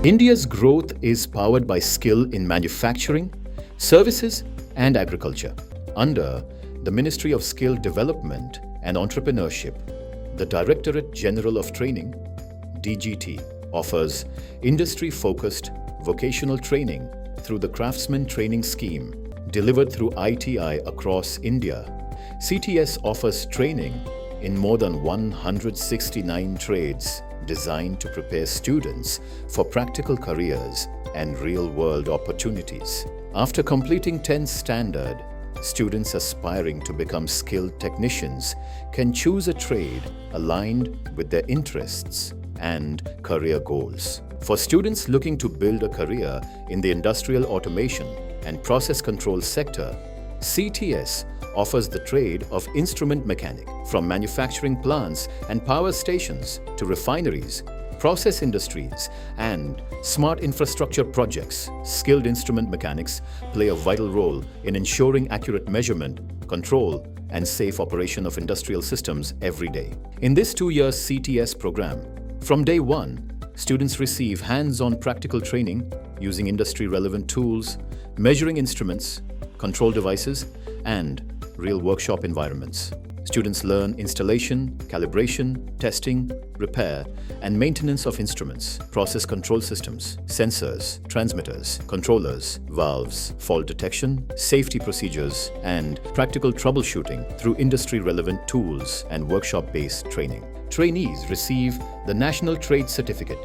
India's growth is powered by skill in manufacturing, services, and agriculture. Under the Ministry of Skill Development and Entrepreneurship, the Directorate General of Training, DGT, offers industry-focused vocational training through the Craftsmen Training Scheme delivered through ITI across India. CTS offers training in more than 169 trades designed to prepare students for practical careers and real-world opportunities. After completing 10th standard, students aspiring to become skilled technicians can choose a trade aligned with their interests and career goals. For students looking to build a career in the industrial automation and process control sector, CTS offers the trade of instrument mechanic. From manufacturing plants and power stations to refineries, process industries, and smart infrastructure projects, skilled instrument mechanics play a vital role in ensuring accurate measurement, control, and safe operation of industrial systems every day. In this 2-year CTS program, from day one, students receive hands-on practical training using industry-relevant tools, measuring instruments, control devices, and real workshop environments. Students learn installation, calibration, testing, repair, and maintenance of instruments, process control systems, sensors, transmitters, controllers, valves, fault detection, safety procedures, and practical troubleshooting through industry-relevant tools and workshop-based training. Trainees receive the National Trade Certificate,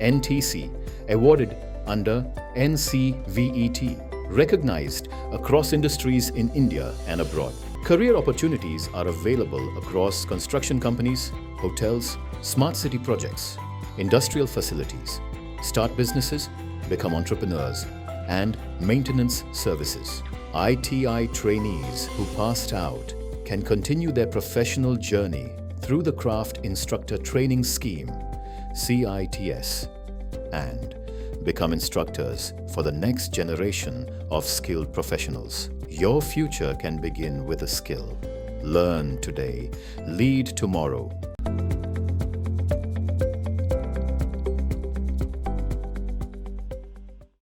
NTC, awarded under NCVET, recognized across industries in India and abroad. Career opportunities are available across construction companies, hotels, smart city projects, industrial facilities, start businesses, become entrepreneurs, and maintenance services. ITI trainees who passed out can continue their professional journey through the Craft Instructor Training Scheme, CITS, and become instructors for the next generation of skilled professionals. Your future can begin with a skill. Learn today, lead tomorrow.